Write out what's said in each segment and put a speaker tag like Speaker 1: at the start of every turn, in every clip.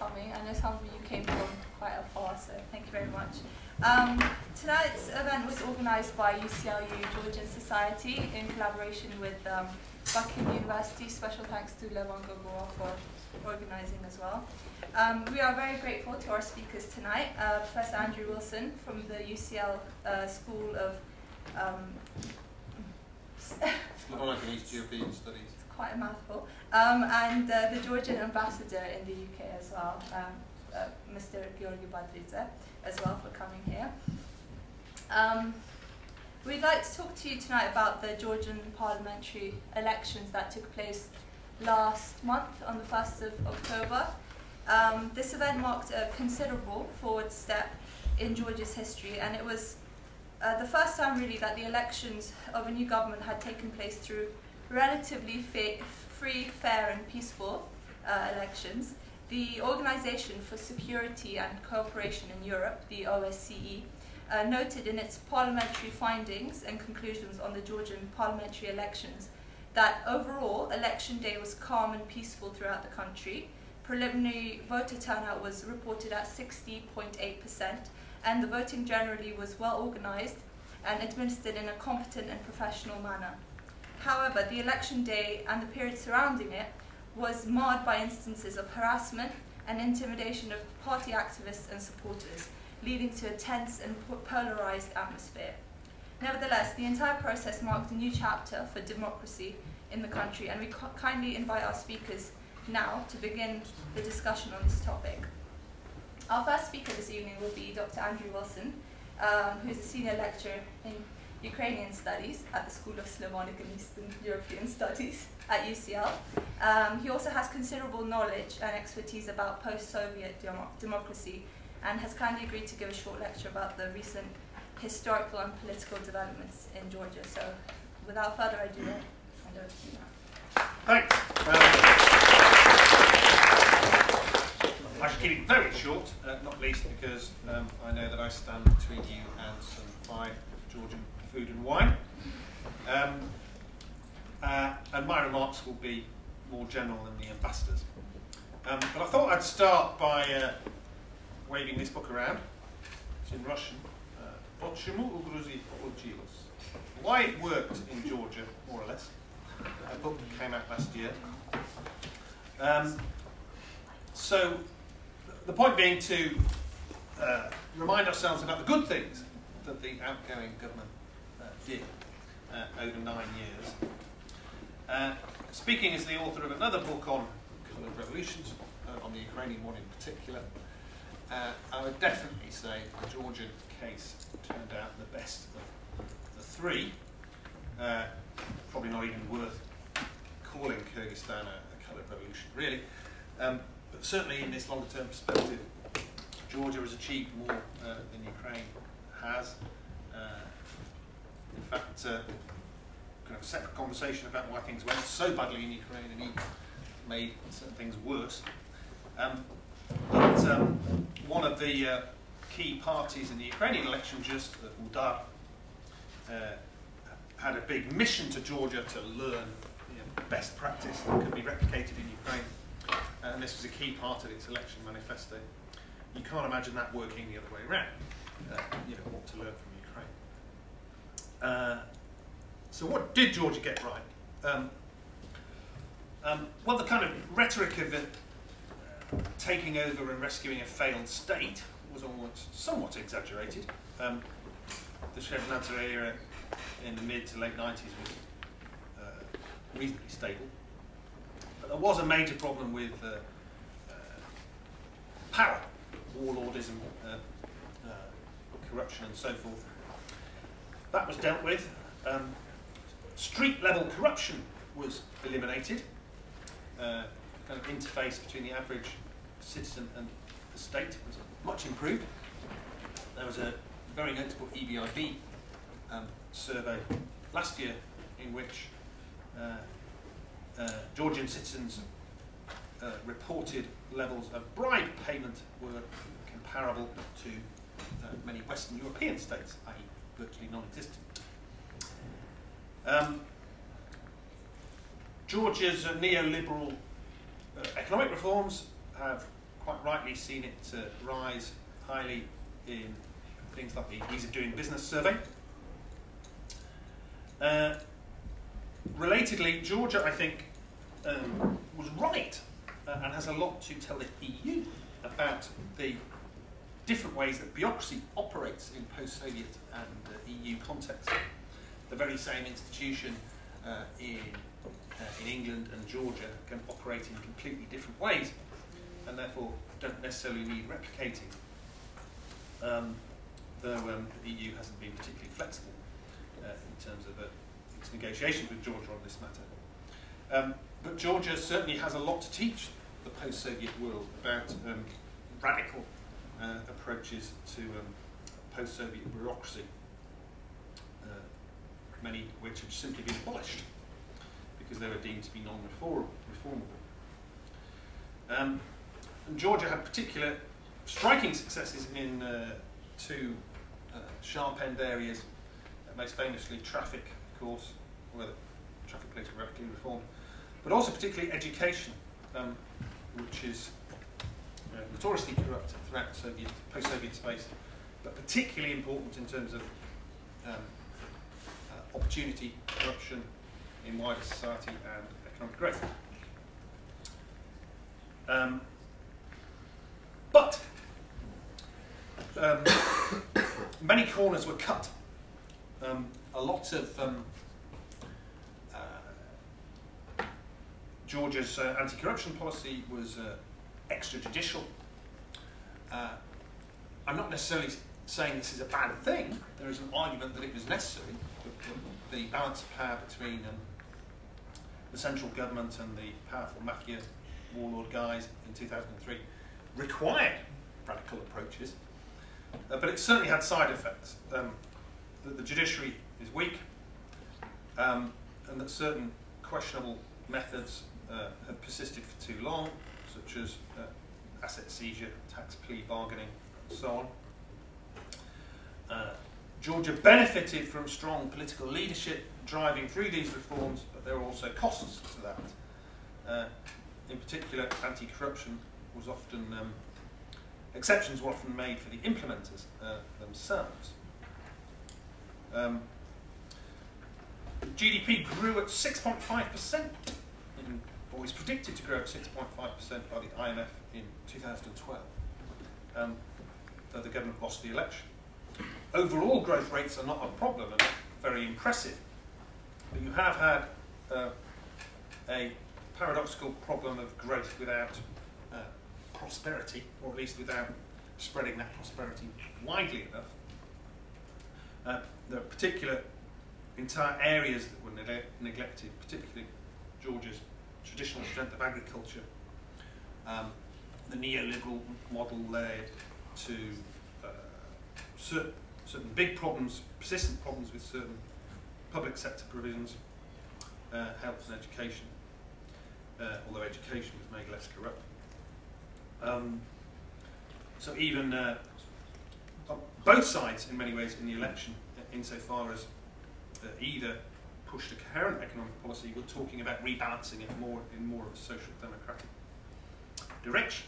Speaker 1: coming. I know some of you came from quite afar, so thank you very much. Tonight's event was organised by UCL Georgian Society in collaboration with Buckingham University. Special thanks to Levan Gogora for organising as well. We are very grateful to our speakers tonight, Professor Andrew Wilson from the UCL School of
Speaker 2: Slavonic and East European Studies.
Speaker 1: It's quite a mouthful. And the Georgian ambassador in the UK as well, Mr. Georgi Badridze, as well, for coming here. We'd like to talk to you tonight about the Georgian parliamentary elections that took place last month on the 1st of October. This event marked a considerable forward step in Georgia's history, and it was the first time really that the elections of a new government had taken place through relatively free, fair and peaceful elections. The Organisation for Security and Cooperation in Europe, the OSCE, noted in its parliamentary findings and conclusions on the Georgian parliamentary elections that overall election day was calm and peaceful throughout the country. Preliminary voter turnout was reported at 60.8%, and the voting generally was well organised and administered in a competent and professional manner. However, the election day and the period surrounding it was marred by instances of harassment and intimidation of party activists and supporters, leading to a tense and polarised atmosphere. Nevertheless, the entire process marked a new chapter for democracy in the country, and we kindly invite our speakers now to begin the discussion on this topic. Our first speaker this evening will be Dr. Andrew Wilson, who is a senior lecturer in Ukrainian Studies at the School of Slavonic and Eastern European Studies at UCL. He also has considerable knowledge and expertise about post-Soviet democracy, and has kindly agreed to give a short lecture about the recent historical and political developments in Georgia. So, without further ado, I'll hand over to you now.
Speaker 3: Thanks. I should keep it very short, not least because I know that I stand between you and some fine Georgian food and wine. And my remarks will be more general than the ambassador's. But I thought I'd start by waving this book around. It's in Russian. Why it worked in Georgia, more or less. A book that came out last year. So the point being to remind ourselves about the good things that the outgoing government did over 9 years. Speaking as the author of another book on coloured revolutions, on the Ukrainian one in particular, I would definitely say the Georgian case turned out the best of the three. Probably not even worth calling Kyrgyzstan a coloured revolution, really. But certainly in this longer-term perspective, Georgia has achieved more than Ukraine has. In fact, kind of a separate conversation about why things went so badly in Ukraine and even made certain things worse. But one of the key parties in the Ukrainian election, just Udar, had a big mission to Georgia to learn best practice that could be replicated in Ukraine. And this was a key part of its election manifesto. You can't imagine that working the other way around. What to learn from Ukraine. So what did Georgia get right? Well, the kind of rhetoric of it taking over and rescuing a failed state was almost somewhat exaggerated. The Shevardnadze era in the mid to late 90s was reasonably stable. But there was a major problem with power, warlordism, corruption and so forth. That was dealt with. Street-level corruption was eliminated. Kind of interface between the average citizen and the state was much improved. There was a very notable EBRD survey last year in which Georgian citizens reported levels of bribe payment were comparable to many Western European states, i.e. virtually non-existent. Georgia's neoliberal economic reforms have quite rightly seen it rise highly in things like the Ease of Doing Business survey. Relatedly, Georgia, I think, was right and has a lot to tell the EU about the different ways that bureaucracy operates in post-Soviet and EU context. The very same institution in England and Georgia can operate in completely different ways and therefore don't necessarily need replicating, though the EU hasn't been particularly flexible in terms of its negotiations with Georgia on this matter. But Georgia certainly has a lot to teach the post-Soviet world about radical approaches to post-Soviet bureaucracy, many of which had simply been abolished because they were deemed to be non-reformable. And Georgia had particular striking successes in two sharp-end areas, most famously traffic, of course, where the traffic police were radically reformed, but also particularly education, which is notoriously corrupt throughout post-Soviet space, but particularly important in terms of opportunity, corruption in wider society and economic growth. But many corners were cut. A lot of Georgia's anti-corruption policy was extrajudicial. I'm not necessarily saying this is a bad thing. There is an argument that it was necessary. The balance of power between the central government and the powerful mafia warlord guys in 2003 required radical approaches, but it certainly had side effects. That the judiciary is weak, and that certain questionable methods have persisted for too long, such as asset seizure, tax plea bargaining, and so on. Georgia benefited from strong political leadership driving through these reforms, but there were also costs to that. In particular, anti-corruption was often, exceptions were often made for the implementers themselves. GDP grew at 6.5%, or is predicted to grow at 6.5% by the IMF in 2012, though the government lost the election. Overall growth rates are not a problem and very impressive, but you have had a paradoxical problem of growth without prosperity, or at least without spreading that prosperity widely enough. There are particular entire areas that were neglected, particularly Georgia's traditional strength of agriculture. The neoliberal model led to certain big problems, persistent problems with certain public sector provisions, health and education, although education was made less corrupt. So even both sides, in many ways, in the election, insofar as either pushed a coherent economic policy, were talking about rebalancing it in more of a social democratic direction.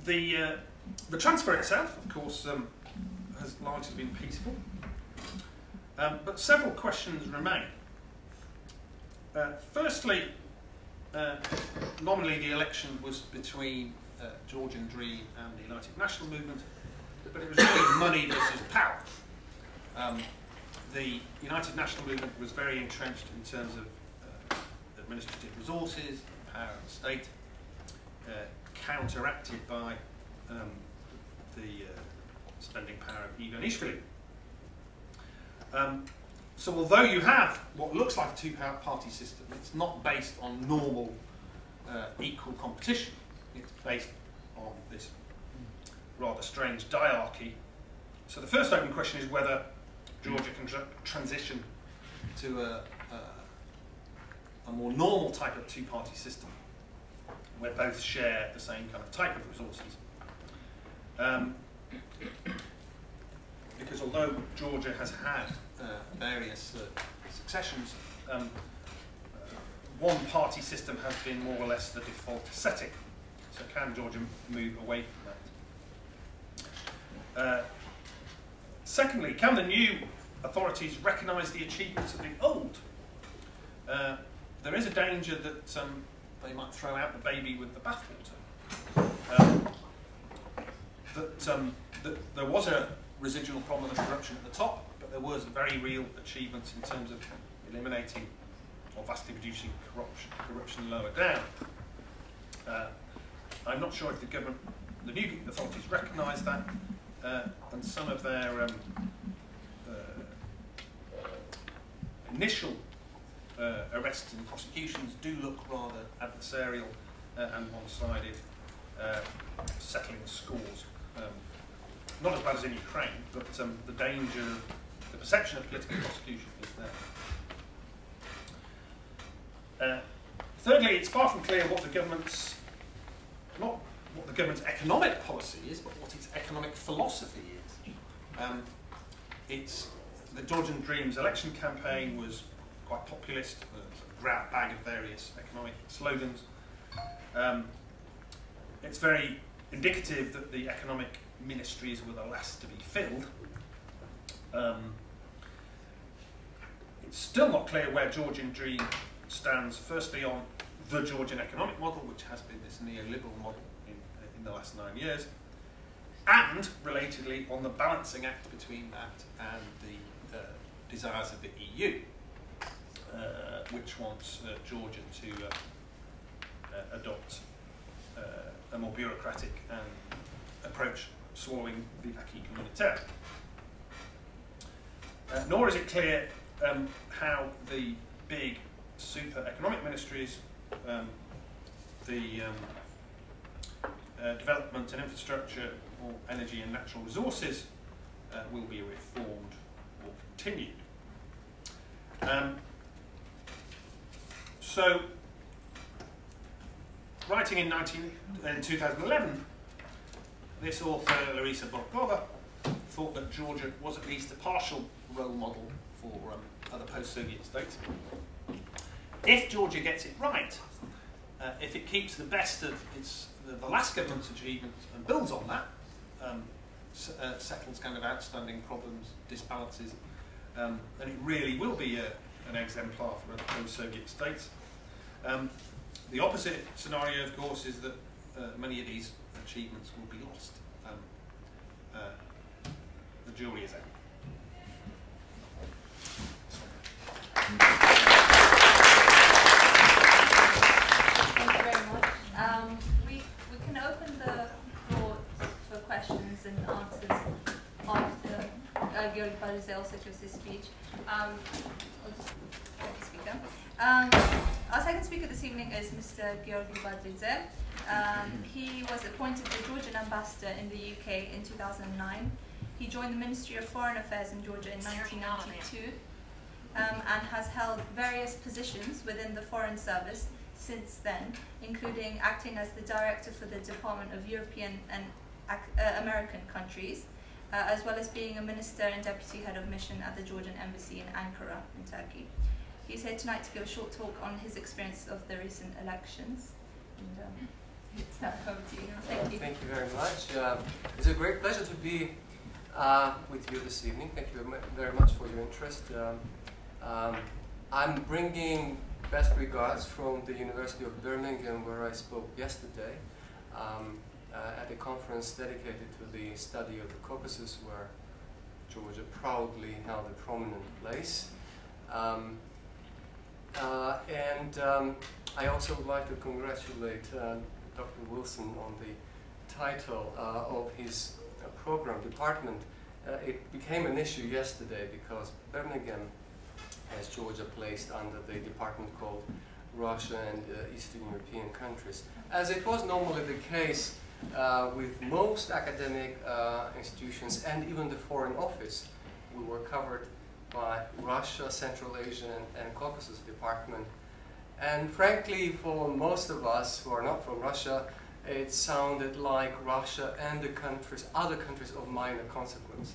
Speaker 3: The transfer itself, of course, has largely been peaceful, but several questions remain. Firstly, nominally the election was between Georgian Dream and the United National Movement, but it was really money versus power. The United National Movement was very entrenched in terms of administrative resources, power of the state, counteracted by the spending power of Ivanishvili. So although you have what looks like a two-party system, it's not based on normal equal competition. It's based on this rather strange diarchy. So the first open question is whether Georgia can transition to a more normal type of two-party system, where both share the same kind of type of resources. Because although Georgia has had various successions, one-party system has been more or less the default setting. So can Georgia move away from that? Secondly, can the new authorities recognise the achievements of the old? There is a danger that they might throw out the baby with the bathwater. That there was a residual problem of corruption at the top, but there was very real achievements in terms of eliminating or vastly reducing corruption lower down. I'm not sure if the new authorities recognise that, and some of their initial arrests and prosecutions do look rather adversarial and one-sided, settling scores. Not as bad as in Ukraine, but the danger, the perception of political prosecution is there. Thirdly, it's far from clear what the government's, not what the government's economic policy is, but what its economic philosophy is. The Georgian Dreams election campaign was quite populist, a grab bag of various economic slogans. It's very indicative that the economic ministries were the last to be filled. It's still not clear where Georgian Dream stands, firstly on the Georgian economic model, which has been this neoliberal model in the last 9 years, and, relatedly, on the balancing act between that and the desires of the EU, which wants Georgia to adopt a more bureaucratic approach, swallowing the acquis communautaire. Nor is it clear how the big super economic ministries, the development and infrastructure, or energy and natural resources, will be reformed or continued. So, writing in 2011, this author, Larisa Borkova, thought that Georgia was at least a partial role model for other post-Soviet states. If Georgia gets it right, if it keeps the best of the last government's achievements and builds on that, settles kind of outstanding problems, disbalances, then it really will be an exemplar for other post-Soviet states. The opposite scenario, of course, is that many of these achievements will be lost. The jury is out.
Speaker 1: Thank you very much. We can open the floor for questions and answers after Georgi Badridze also gives his speech. Our second speaker this evening is Mr. Georgi Badridze. He was appointed the Georgian ambassador in the UK in 2009. He joined the Ministry of Foreign Affairs in Georgia in 1992 and has held various positions within the Foreign Service since then, including acting as the director for the Department of European and American countries, as well as being a minister and deputy head of mission at the Georgian Embassy in Ankara in Turkey. He's here tonight to give a short talk on his experience of the recent elections. And it's now over to you. Thank you.
Speaker 4: Thank you very much. It's a great pleasure to be with you this evening. Thank you very much for your interest. I'm bringing best regards from the University of Birmingham, where I spoke yesterday at a conference dedicated to the study of the Caucasus, where Georgia proudly held a prominent place. I also would like to congratulate Dr. Wilson on the title of his program, department. It became an issue yesterday because Birmingham has Georgia placed under the department called Russia and Eastern European countries. As it was normally the case with most academic institutions and even the Foreign Office, we were covered by Russia, Central Asia and Caucasus department. And frankly, for most of us who are not from Russia, it sounded like Russia and the countries, other countries of minor consequence.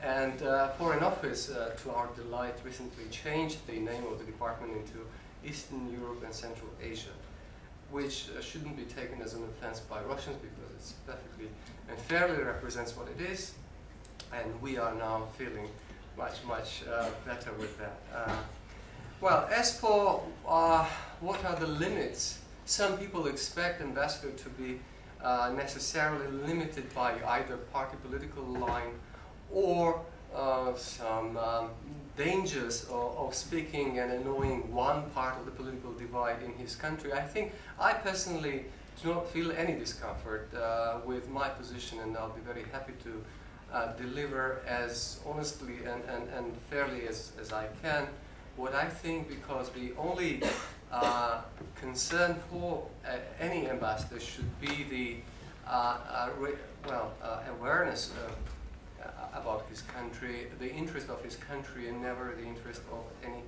Speaker 4: And Foreign Office, to our delight, recently changed the name of the department into Eastern Europe and Central Asia, which shouldn't be taken as an offense by Russians because it's perfectly and fairly represents what it is, and we are now feeling much better with that. Well, as for what are the limits, some people expect ambassador to be necessarily limited by either party political line or some dangers of speaking and annoying one part of the political divide in his country. I personally do not feel any discomfort with my position, and I'll be very happy to deliver as honestly and fairly as I can what I think, because the only concern for any ambassador should be the awareness about his country, the interest of his country, and never the interest of any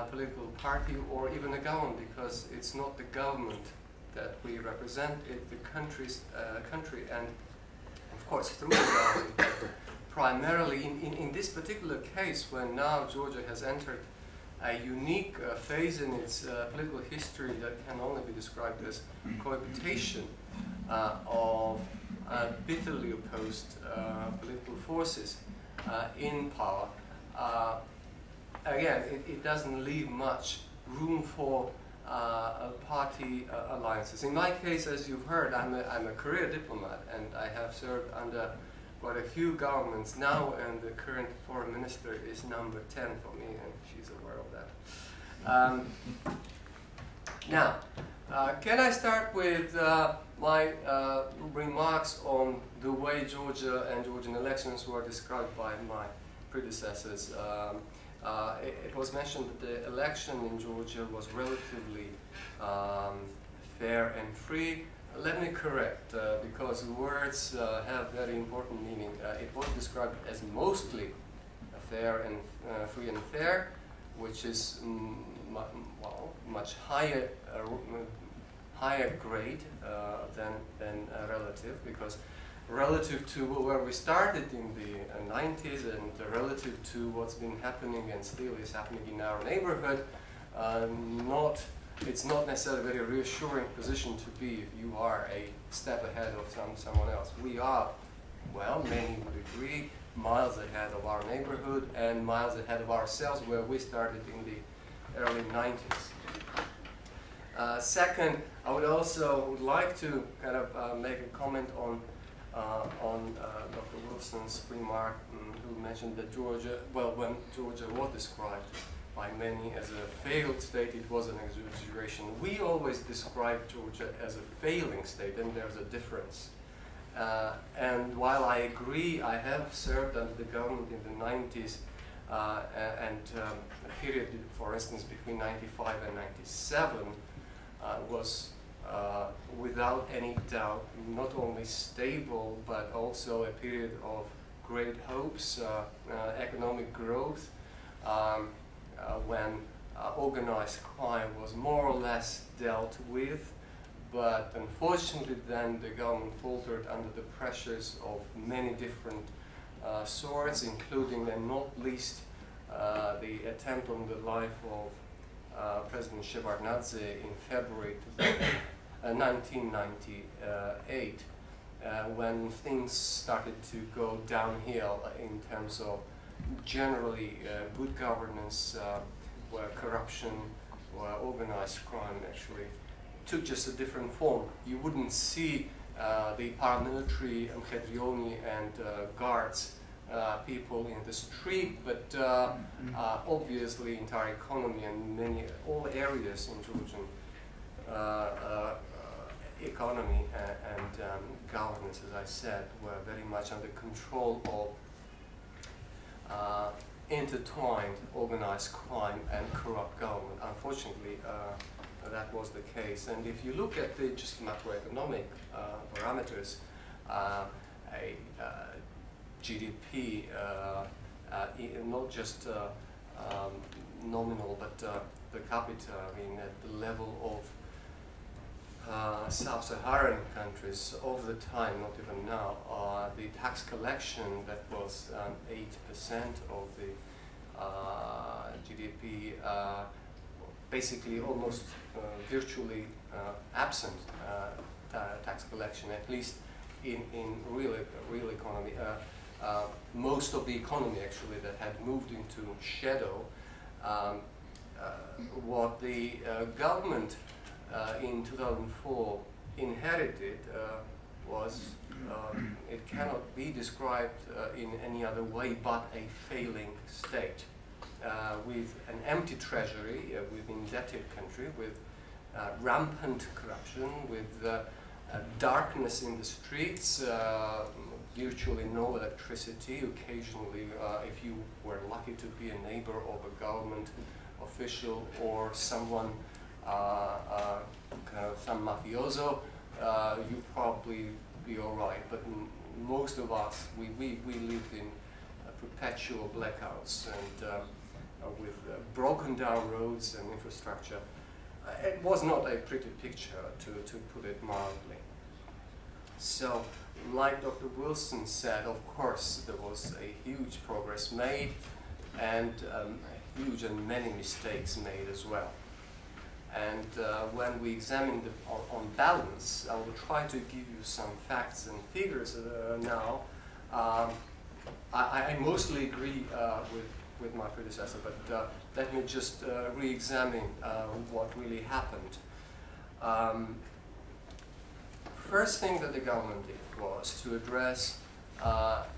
Speaker 4: political party or even a government, because it's not the government that we represent, it's the country, and of course through the government. Primarily in this particular case, when now Georgia has entered a unique phase in its political history that can only be described as cohabitation of bitterly opposed political forces in power. Again, it doesn't leave much room for party alliances. In my case, as you've heard, I'm a career diplomat, and I have served under quite a few governments now, and the current foreign minister is number 10 for me, and she's aware of that. Now, can I start with my remarks on the way Georgia and Georgian elections were described by my predecessors? It was mentioned that the election in Georgia was relatively fair and free. Let me correct, because words have very important meaning. It was described as mostly fair and free and fair, which is much higher grade than relative, because relative to where we started in the 90s and relative to what's been happening and still is happening in our neighborhood, it's not necessarily a very reassuring position to be if you are a step ahead of someone else. We are, well, many would agree, miles ahead of our neighborhood and miles ahead of ourselves, where we started in the early 90s. Second, I would also like to kind of make a comment on Dr. Wilson's remark, who mentioned that Georgia, well, when Georgia was described by many as a failed state, it was an exaggeration. We always describe Georgia as a failing state, and there's a difference. And while I agree, I have served under the government in the 90s, and a period, for instance, between 95 and 97 was without any doubt not only stable, but also a period of great hopes, economic growth, when organized crime was more or less dealt with. But unfortunately then the government faltered under the pressures of many different sorts, including and not least the attempt on the life of President Shevardnadze in February 1998, when things started to go downhill in terms of generally good governance, where corruption, where organized crime actually took just a different form. You wouldn't see the paramilitary Mkhedrioni and guards people in the street, but obviously entire economy and all areas in Georgian economy and governance, as I said, were very much under control of intertwined organized crime and corrupt government. Unfortunately, that was the case. And if you look at the just macroeconomic parameters, GDP, not just nominal, but per capita, I mean, at the level of sub-Saharan countries of the time, not even now, the tax collection that was 8% of the GDP basically almost virtually absent tax collection, at least in real economy. Most of the economy actually that had moved into shadow. What the government in 2004 inherited was, it cannot be described in any other way but a failing state, with an empty treasury, with indebted country, with rampant corruption, with darkness in the streets, virtually no electricity. Occasionally, if you were lucky to be a neighbor of a government official or someone, kind of some mafioso, you probably be all right. But most of us, we lived in perpetual blackouts and with broken down roads and infrastructure. It was not a pretty picture, to put it mildly. So, like Dr. Wilson said, of course, there was a huge progress made and huge and many mistakes made as well. And when we examine on balance, I will try to give you some facts and figures now. I mostly agree with my predecessor, but let me just re-examine what really happened. First thing that the government did was to address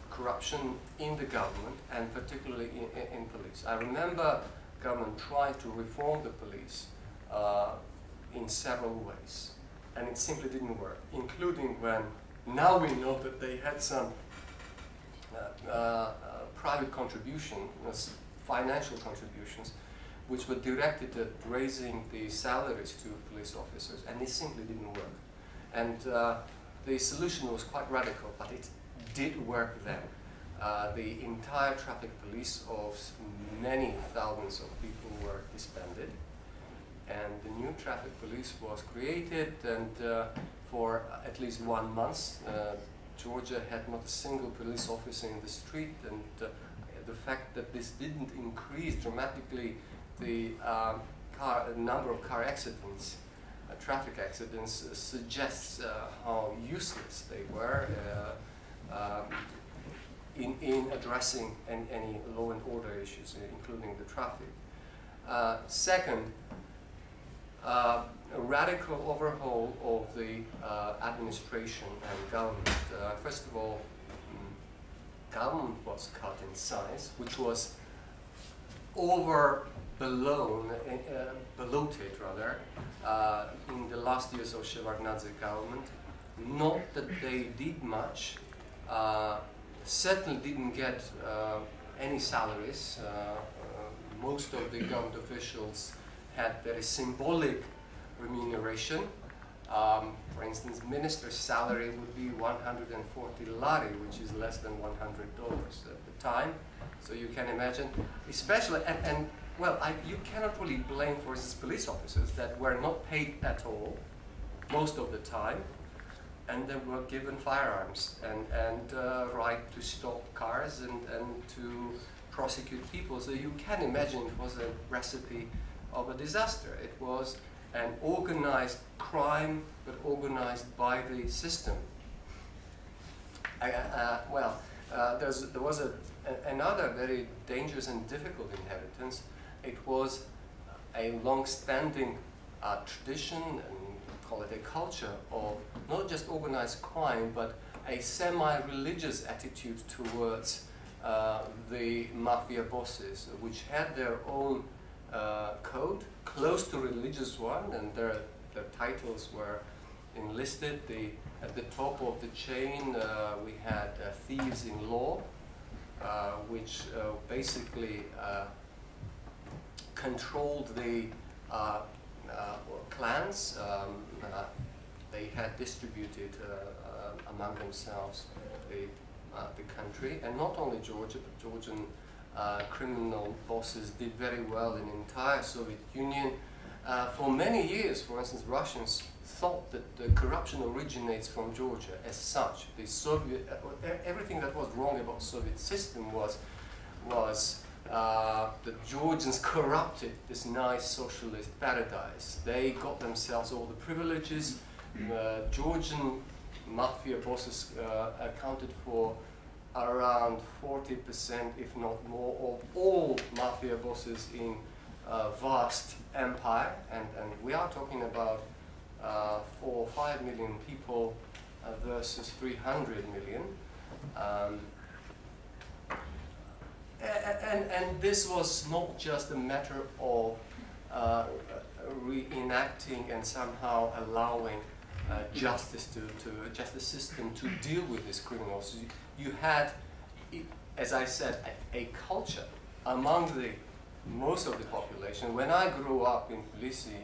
Speaker 4: corruption in the government and particularly in police. I remember government tried to reform the police in several ways, and it simply didn't work, including when now we know that they had some private contribution, financial contributions, which were directed at raising the salaries to police officers, and it simply didn't work. And the solution was quite radical, but it did work then. The entire traffic police of many thousands of people were disbanded, and the new traffic police was created, and for at least 1 month, Georgia had not a single police officer in the street, and the fact that this didn't increase dramatically the number of car accidents, traffic accidents, suggests how useless they were in addressing any law and order issues, including the traffic. Second, a radical overhaul of the administration and government. First of all, government was cut in size, which was bloated rather, in the last years of Shevardnadze government. Not that they did much, certainly didn't get any salaries. Most of the government officials had very symbolic remuneration. For instance, minister's salary would be 140 lari, which is less than $100 at the time. So you can imagine, especially, and well, you cannot really blame, for instance, police officers that were not paid at all most of the time, and they were given firearms and right to stop cars and to prosecute people. So you can imagine it was a recipe of a disaster. It was an organized crime, but organized by the system. There was another very dangerous and difficult inheritance. It was a long-standing tradition, and call it a culture, of not just organized crime, but a semi-religious attitude towards the mafia bosses, which had their own code, close to religious one, and their titles were enlisted. At the top of the chain, we had thieves in law, which basically controlled the clans. They had distributed among themselves the country, and not only Georgia, but Georgian criminal bosses did very well in the entire Soviet Union. For many years, for instance, Russians thought that the corruption originates from Georgia as such. The Soviet, everything that was wrong about the Soviet system was the Georgians corrupted this nice socialist paradise. They got themselves all the privileges. Georgian mafia bosses accounted for around 40%, if not more, of all mafia bosses in vast empire, and we are talking about 4 or 5 million people versus 300 million. And this was not just a matter of reenacting and somehow allowing justice justice system to deal with these criminals. You had, as I said, a culture among most of the population. When I grew up in Tbilisi,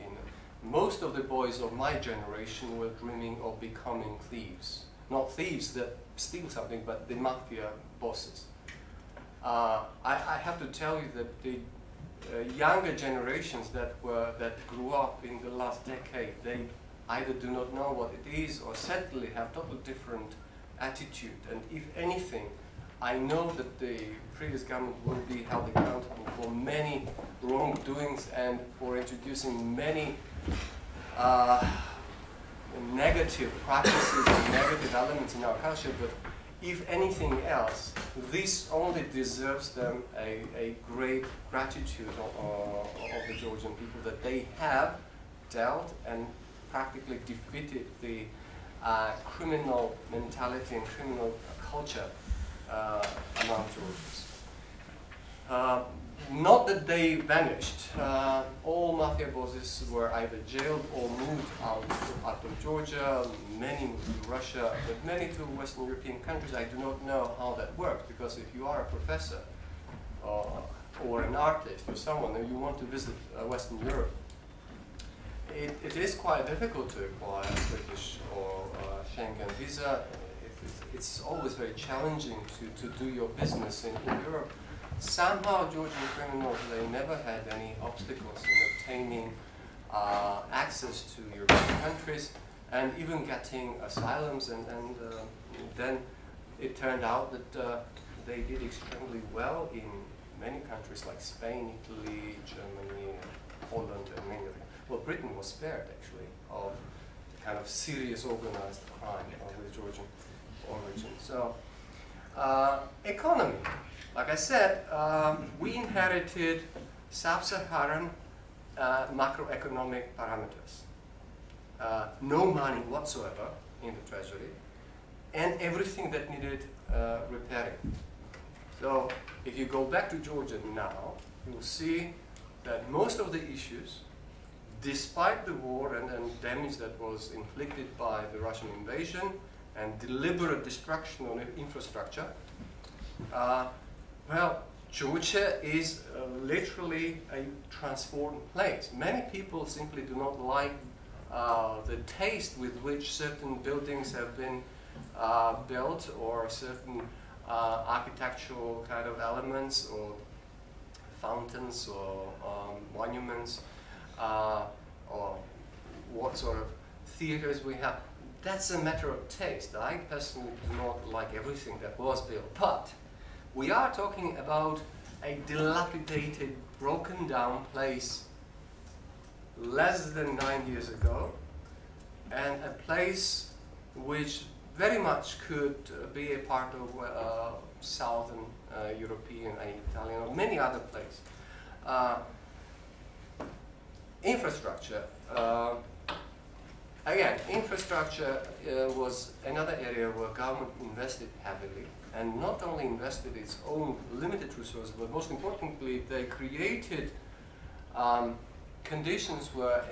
Speaker 4: most of the boys of my generation were dreaming of becoming thieves. Not thieves that steal something, but the mafia bosses. I have to tell you that the younger generations that grew up in the last decade, they either do not know what it is or certainly have totally different attitude. And if anything, I know that the previous government will be held accountable for many wrongdoings and for introducing many negative practices and negative elements in our culture. But if anything else, this only deserves them a great gratitude of the Georgian people, that they have dealt and practically defeated the criminal mentality and criminal culture among Georgians. Not that they vanished. All mafia bosses were either jailed or moved out of Georgia. Many moved to Russia, but many to Western European countries. I do not know how that works, because if you are a professor or an artist or someone and you want to visit Western Europe, it is quite difficult to acquire a British or Schengen visa. It's always very challenging to do your business in Europe. Somehow Georgian criminals, they never had any obstacles in obtaining access to European countries and even getting asylums, and then it turned out that they did extremely well in many countries like Spain, Italy, Germany, Holland, and many other. Well, Britain was spared actually of kind of serious organized crime with Georgian origin. So, economy. Like I said, we inherited sub-Saharan macroeconomic parameters. No money whatsoever in the treasury, and everything that needed repairing. So if you go back to Georgia now, you'll see that most of the issues, despite the war and damage that was inflicted by the Russian invasion and deliberate destruction of infrastructure, well, Georgia is literally a transformed place. Many people simply do not like the taste with which certain buildings have been built, or certain architectural kind of elements, or fountains, or monuments, or what sort of theaters we have. That's a matter of taste. I personally do not like everything that was built, but we are talking about a dilapidated, broken down place less than 9 years ago, and a place which very much could be a part of Southern European and Italian or many other places. Infrastructure. Again, infrastructure was another area where government invested heavily, and not only invested its own limited resources, but most importantly, they created conditions where,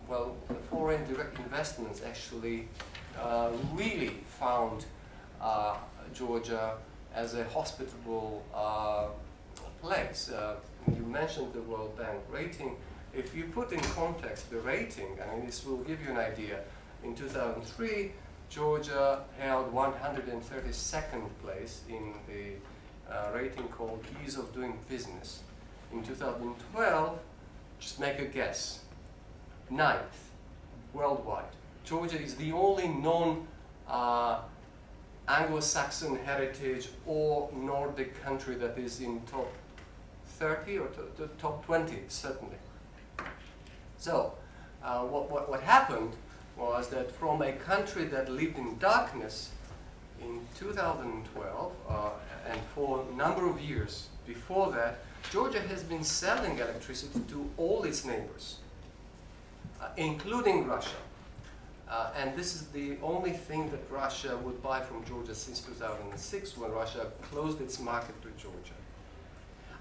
Speaker 4: well, foreign direct investments actually really found Georgia as a hospitable place. You mentioned the World Bank rating. If you put in context the rating, I mean, this will give you an idea. In 2003, Georgia held 132nd place in the rating called Ease of Doing Business. In 2012, just make a guess, 9th worldwide. Georgia is the only non-Anglo-Saxon heritage or Nordic country that is in top 30 or to top 20, certainly. So, what happened was that from a country that lived in darkness in 2012, and for a number of years before that, Georgia has been selling electricity to all its neighbors, including Russia. And this is the only thing that Russia would buy from Georgia since 2006, when Russia closed its market to Georgia.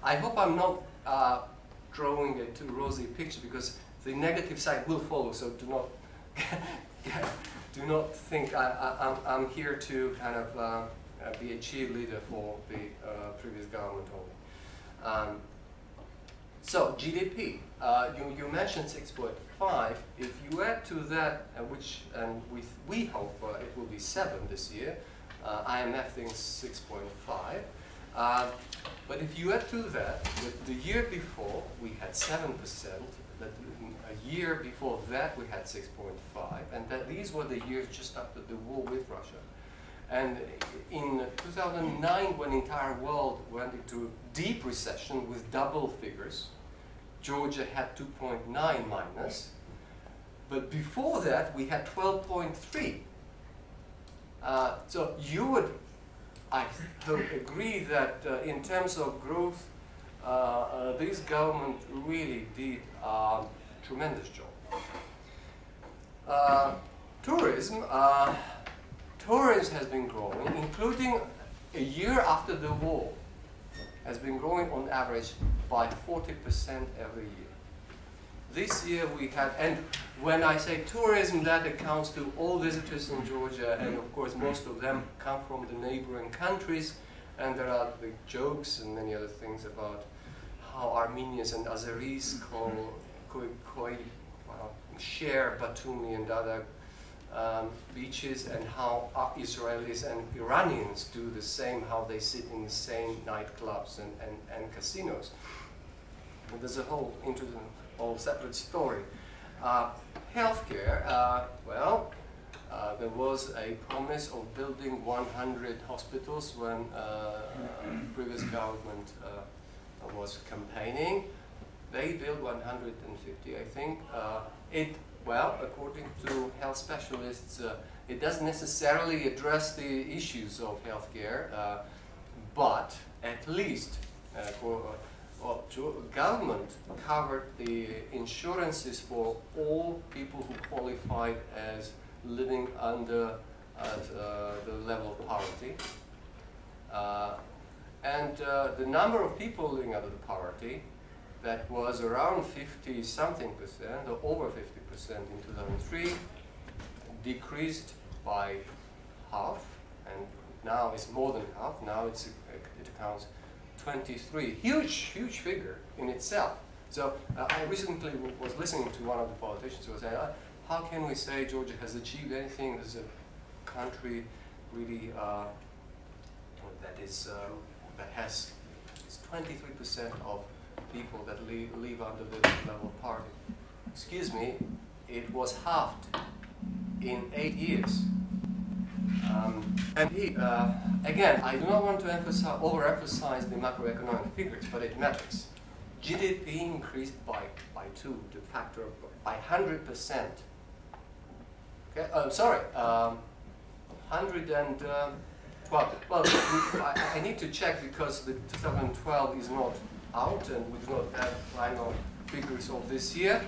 Speaker 4: I hope I'm not drawing a too rosy picture, because the negative side will follow, so do not do not think I'm here to kind of be a cheerleader for the previous government only. So GDP, you mentioned 6.5. If you add to that, we hope it will be 7 this year. IMF thinks 6.5. But if you add to that, the year before we had 7%. That a year before that we had 6.5, and that these were the years just after the war with Russia. And in 2009, when the entire world went into deep recession with double figures, Georgia had 2.9 minus, but before that we had 12.3. So you would, I hope, agree that in terms of growth, this government really did a tremendous job. Tourism has been growing, including a year after the war, has been growing on average by 40% every year. This year we had, and when I say tourism, that accounts to all visitors in Georgia, and of course most of them come from the neighboring countries, and there are the jokes and many other things about how Armenians and Azeris share Batumi and other beaches, and how Israelis and Iranians do the same, how they sit in the same nightclubs and casinos. And there's a whole separate story. Healthcare, there was a promise of building 100 hospitals when previous government was campaigning. They built 150, I think. According to health specialists, it doesn't necessarily address the issues of healthcare, but at least government covered the insurances for all people who qualified as living under the level of poverty. And the number of people living under the poverty, that was around 50-something%, or over 50% in 2003, decreased by half, and now it's more than half. Now it accounts 23. Huge figure in itself. So I recently was listening to one of the politicians who was saying, how can we say Georgia has achieved anything as a country really that has 23% of people that live under the level of poverty. Excuse me, it was halved in 8 years. Again, I do not want to overemphasize the macroeconomic figures, but it matters. GDP increased by 100%. Okay, 112. Well, I need to check because the 2012 is not out and we do not have final figures of this year.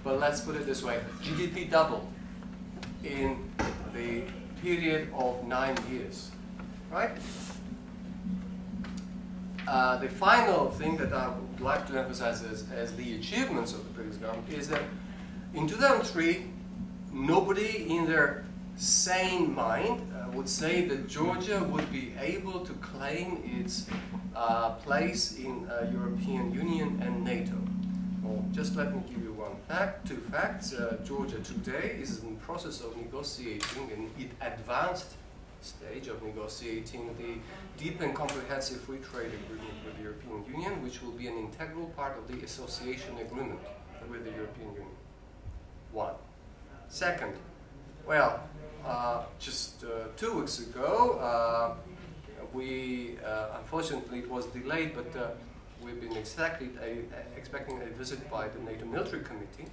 Speaker 4: But let's put it this way: GDP doubled in the period of 9 years, right? The final thing that I would like to emphasize as the achievements of the previous government is that in 2003, nobody in their sane mind would say that Georgia would be able to claim its place in European Union and NATO. Well, just let me give you two facts. Georgia today is in the process of negotiating an advanced stage of negotiating the deep and comprehensive free trade agreement with the European Union, which will be an integral part of the association agreement with the European Union. One. Second, well, just 2 weeks ago, unfortunately it was delayed, but we've been expecting a visit by the NATO Military Committee.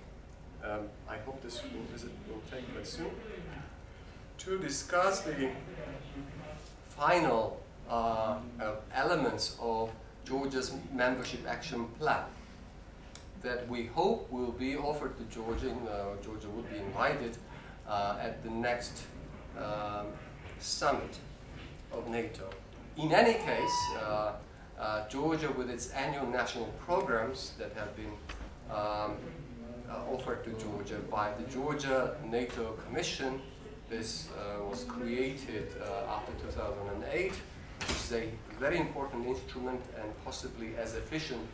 Speaker 4: I hope this visit will take place soon, to discuss the final elements of Georgia's membership action plan that we hope will be offered to Georgia. Georgia would be invited at the next summit of NATO. In any case, Georgia, with its annual national programs that have been offered to Georgia by the Georgia NATO Commission, this was created after 2008, which is a very important instrument and possibly as efficient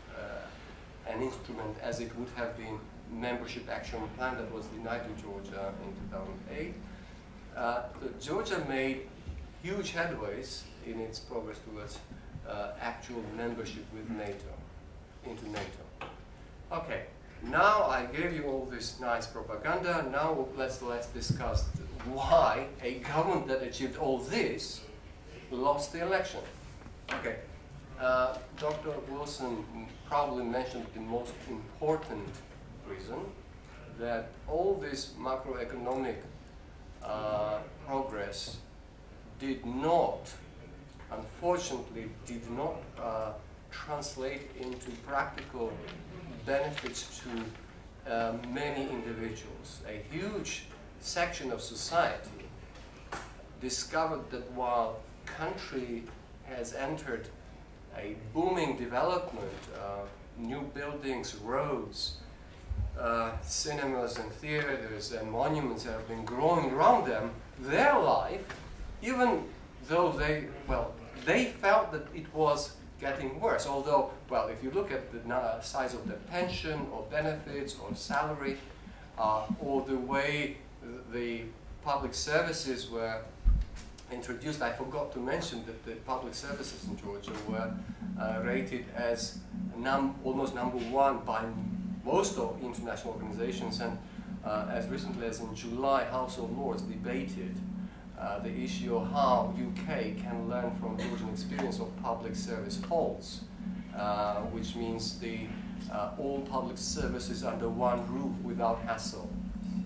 Speaker 4: an instrument as it would have been membership action plan that was denied to Georgia in 2008. Georgia made huge headways in its progress towards actual membership with NATO, into NATO. Okay, now I gave you all this nice propaganda. Now let's discuss why a government that achieved all this lost the election. Okay, Dr. Wilson probably mentioned the most important reason, that all this macroeconomic progress unfortunately did not translate into practical benefits to many individuals. A huge section of society discovered that while country has entered a booming development, new buildings, roads, cinemas and theaters and monuments have been growing around them, their life, even though they felt that it was getting worse. Although, well, if you look at the size of the pension or benefits or salary, or the way the public services were introduced, I forgot to mention that the public services in Georgia were rated as almost #1 by most of international organizations, and as recently as in July, House of Lords debated the issue of how UK can learn from Georgian experience of public service halls, which means all public services under one roof without hassle.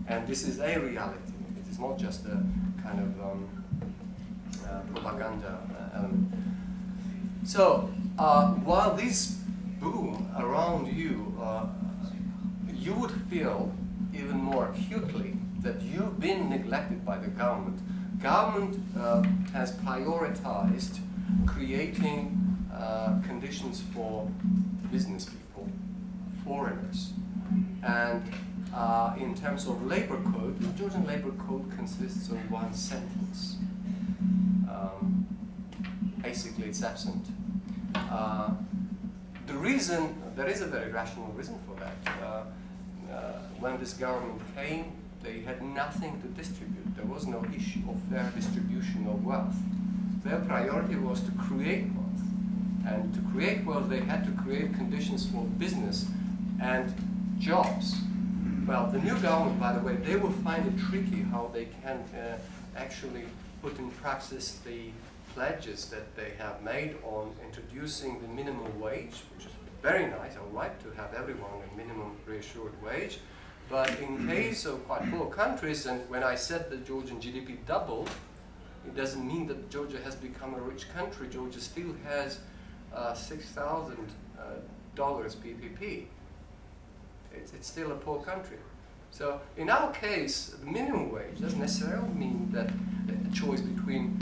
Speaker 4: And this is a reality. It is not just a kind of propaganda element. So while this boom around you, you would feel even more acutely that you've been neglected by the government. Government has prioritized creating conditions for business people, foreigners, and in terms of labor code, the Georgian labor code consists of one sentence. Basically, it's absent. There is a very rational reason for that. When this government came, they had nothing to distribute. There was no issue of fair distribution of wealth. Their priority was to create wealth. And to create wealth, they had to create conditions for business and jobs. Well, the new government, by the way, they will find it tricky how they can actually put in practice the pledges that they have made on introducing the minimum wage, which is very nice. I would like to have everyone a minimum reassured wage. But in case of quite poor countries, and when I said that Georgian GDP doubled, it doesn't mean that Georgia has become a rich country. Georgia still has $6,000 PPP. It's still a poor country. So in our case, the minimum wage doesn't necessarily mean that a choice between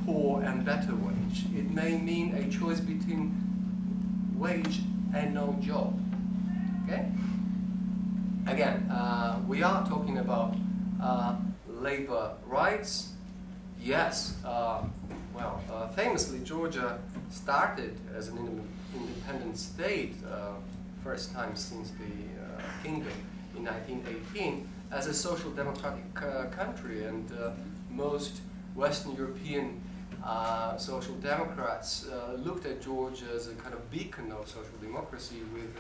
Speaker 4: poor and better wage. It may mean a choice between wage and no job. Okay? Again, we are talking about labor rights. Yes, famously Georgia started as an independent state, first time since the kingdom in 1918, as a social democratic country, and most Western European social democrats looked at Georgia as a kind of beacon of social democracy with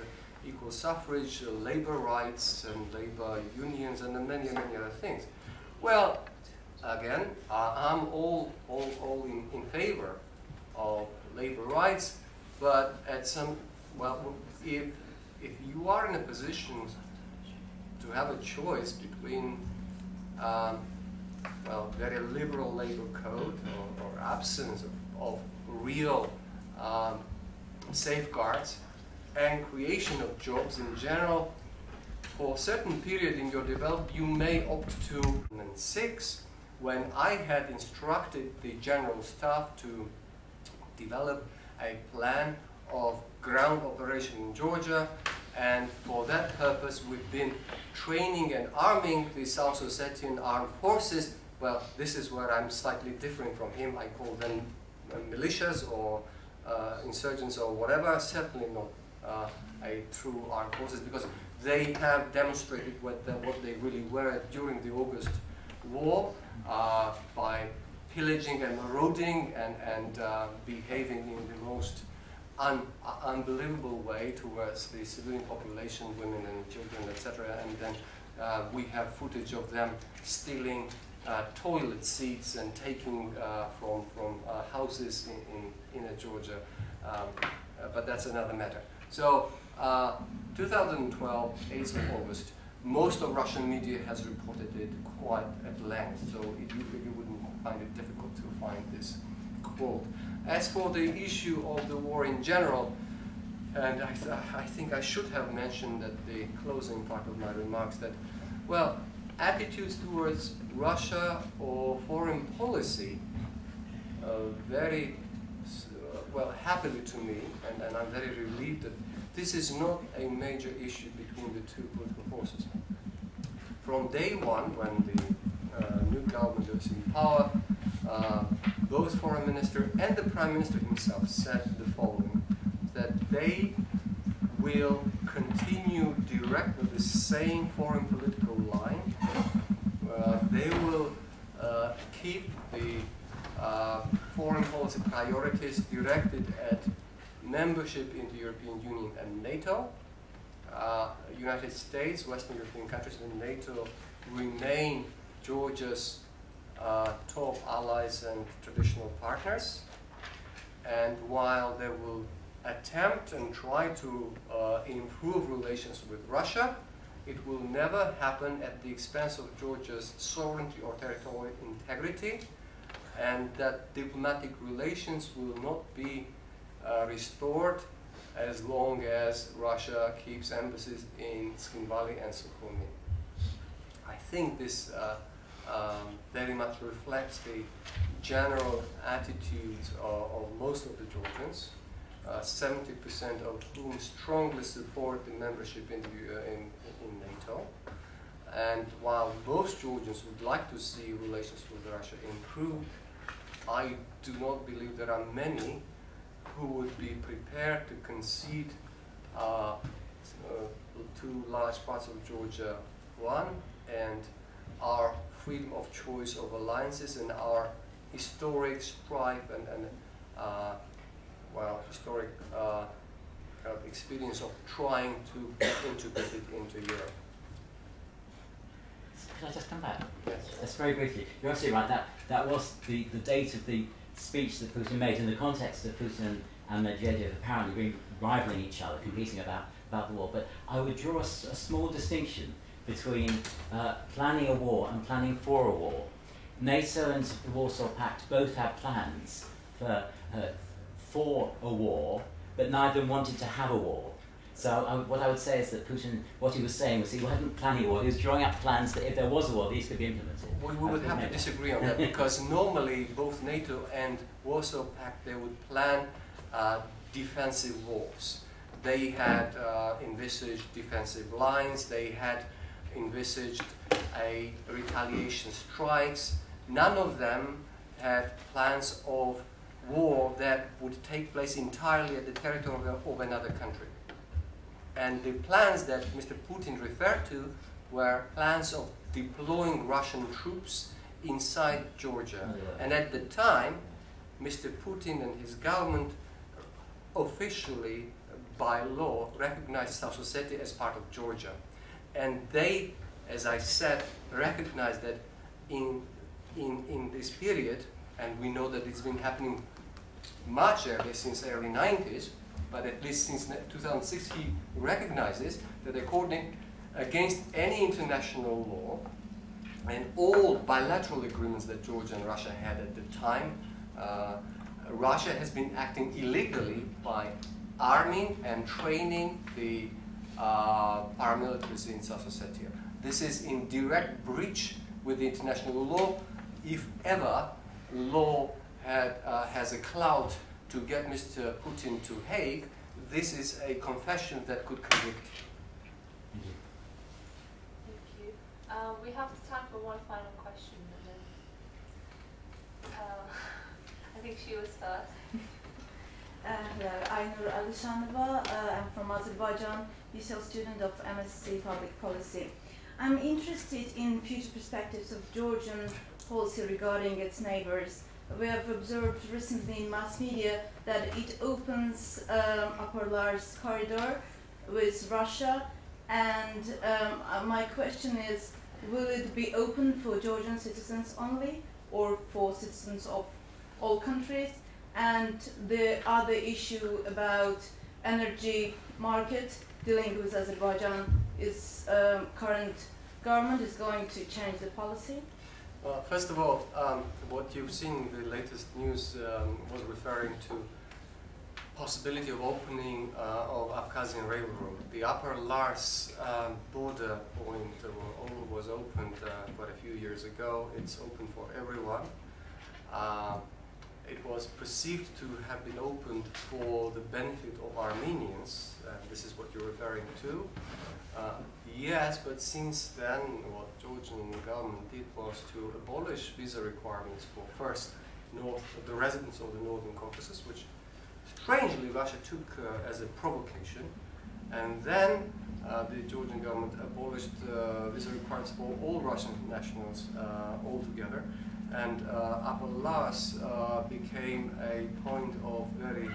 Speaker 4: equal suffrage, labor rights, and labor unions, and many other things. Well, again, I'm all in favor of labor rights, but at some well, if you are in a position to have a choice between well, very liberal labor code or absence of real safeguards and creation of jobs in general, for a certain period in your development, you may opt to. 2006, when I had instructed the General Staff to develop a plan of ground operation in Georgia, and for that purpose we've been training and arming the South Ossetian armed forces. Well, this is where I'm slightly different from him. I call them militias or insurgents or whatever, certainly not a true armed forces, because they have demonstrated what they really were during the August War by pillaging and marauding and behaving in the most unbelievable way towards the civilian population, women and children, etc. And then we have footage of them stealing toilet seats and taking from houses in Georgia, but that's another matter. So 2012, 8th of August, most of Russian media has reported it quite at length, so you wouldn't find it difficult to find this quote. As for the issue of the war in general, and I think I should have mentioned at the closing part of my remarks that, well, attitudes towards Russia or foreign policy very well happily to me, and I'm very relieved that this is not a major issue between the two political forces. From day one, when the new government was in power, both foreign minister and the prime minister himself said the following, that they will continue direct with the same foreign political line. They will keep the foreign policy priorities directed at membership in the European Union and NATO. United States, Western European countries and NATO remain Georgia's top allies and traditional partners. And while they will attempt and try to improve relations with Russia, it will never happen at the expense of Georgia's sovereignty or territorial integrity, and that diplomatic relations will not be restored as long as Russia keeps embassies in Skin Valley and Sukhumi. I think this very much reflects the general attitudes of most of the Georgians, 70% of whom strongly support the membership in NATO. And while most Georgians would like to see relations with Russia improve, I do not believe there are many who would be prepared to concede two large parts of Georgia, one, and our freedom of choice of alliances and our historic strife and well, historic kind of experience of trying to integrate it into Europe.
Speaker 5: Can I just come back?
Speaker 4: Yes.
Speaker 5: Just very briefly. You're absolutely right. That was the date of the speech that Putin made in the context of Putin and Medvedev apparently being rivaling each other, competing about the war. But I would draw a small distinction between planning a war and planning for a war. NATO and the Warsaw Pact both had plans for a war, but neither wanted to have a war. So what I would say is that Putin, what he was saying was he wasn't planning a war, he was drawing up plans that if there was a war, these could be implemented.
Speaker 4: We would have to disagree on that, because normally both NATO and Warsaw Pact, they would plan defensive wars. They had envisaged defensive lines, they had envisaged a retaliation strikes. None of them had plans of war that would take place entirely at the territory of another country. And the plans that Mr. Putin referred to were plans of deploying Russian troops inside Georgia. And at the time, Mr. Putin and his government officially, by law, recognized South Ossetia as part of Georgia. And they, as I said, recognized that in this period, and we know that it's been happening much earlier, since the early 90s, but at least since 2006 he recognizes that against any international law and all bilateral agreements that Georgia and Russia had at the time, Russia has been acting illegally by arming and training the paramilitaries in South Ossetia. This is in direct breach with the international law. If ever law has a clout to get Mr. Putin to Hague, this is a confession that could convict.
Speaker 5: Thank you.
Speaker 6: Thank you. We have time for one final question, and then I think she was first.
Speaker 7: Hello, Aynur Alishanova. I'm from Azerbaijan, UCL student of MSc Public Policy. I'm interested in future perspectives of Georgian policy regarding its neighbors. We have observed recently in mass media that it opens Upper Lars corridor with Russia, and my question is, will it be open for Georgian citizens only or for citizens of all countries? And the other issue about energy market dealing with Azerbaijan is current government is going to change the policy?
Speaker 4: Well, first of all, what you've seen in the latest news was referring to possibility of opening of Abkhazian Railroad. The Upper Lars border point was opened quite a few years ago. It's open for everyone. It was perceived to have been opened for the benefit of Armenians. This is what you're referring to. Yes, but since then, what Georgian government did was to abolish visa requirements for first the residents of the Northern Caucasus, which strangely Russia took as a provocation, and then the Georgian government abolished visa requirements for all Russian nationals altogether, and Upper Lars became a point of very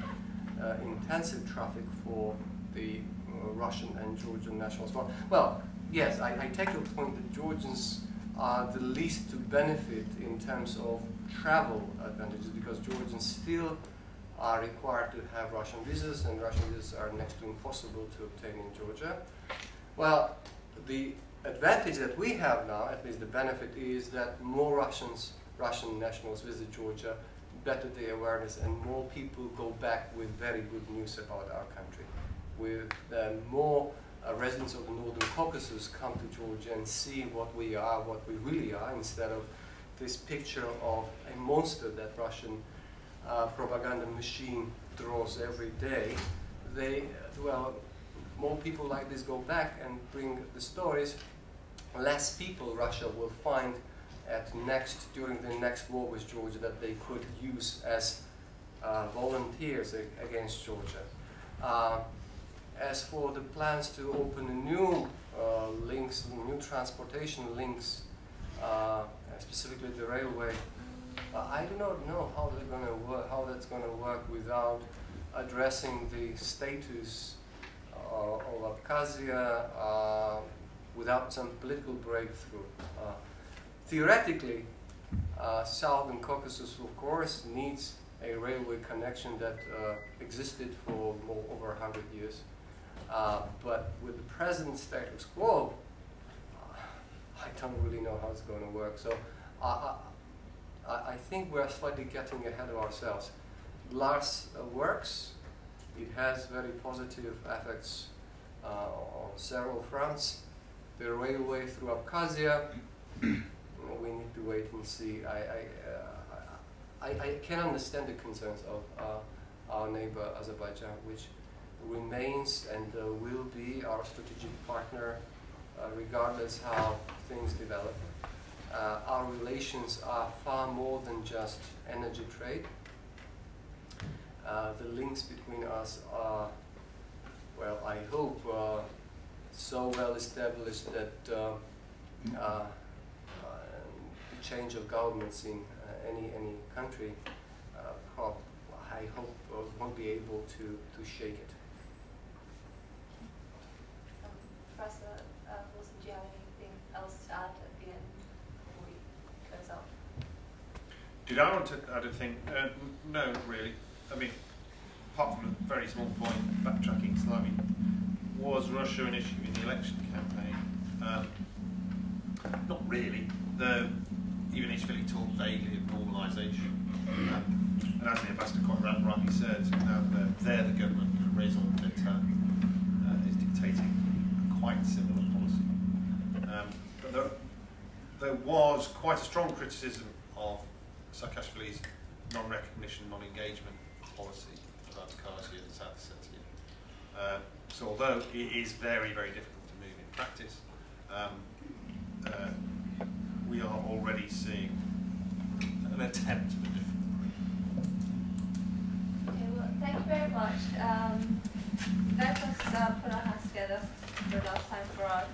Speaker 4: intensive traffic for the Russian and Georgian nationals. Well, yes, I take your point that Georgians are the least to benefit in terms of travel advantages, because Georgians still are required to have Russian visas, and Russian visas are next to impossible to obtain in Georgia. Well, the advantage that we have now, at least the benefit, is that more Russian nationals visit Georgia, better the awareness, and more people go back with very good news about our country. With more residents of the Northern Caucasus come to Georgia and see what we are, what we really are, instead of this picture of a monster that Russian propaganda machine draws every day. More people like this go back and bring the stories. Less people Russia will find during the next war with Georgia that they could use as volunteers against Georgia. As for the plans to open new links, new transportation links, specifically the railway, I do not know how that's going to work without addressing the status of Abkhazia, without some political breakthrough. Theoretically, Southern Caucasus, of course, needs a railway connection that existed for over 100 years. But with the present status quo, I don't really know how it's going to work. So I think we're slightly getting ahead of ourselves. Lars works. It has very positive effects on several fronts. The railway through Abkhazia, we need to wait and see. I can understand the concerns of our neighbor Azerbaijan, which remains and will be our strategic partner regardless how things develop. Our relations are far more than just energy trade. The links between us are, well, I hope, so well established that the change of governments in any country, I hope, won't be able to shake it.
Speaker 6: Professor Wilson, do you have anything else to add at the end before we close up?
Speaker 3: Did I want to add a thing? No, not really. I mean, apart from a very small point, backtracking slightly, was Russia an issue in the election campaign? Not really, though even Ishvili talked vaguely of normalisation. And as the ambassador quite rightly said, now they're the government, raison d'etat is dictating a quite similar policy. But there was quite a strong criticism of Saakashvili's non-recognition, non-engagement policy about Abkhazia and South Ossetia. So although it is very, very difficult to move in practice, we are already seeing an attempt at a different approach.
Speaker 6: Okay, well, thank you very much. Let us put our hands together for the last time for our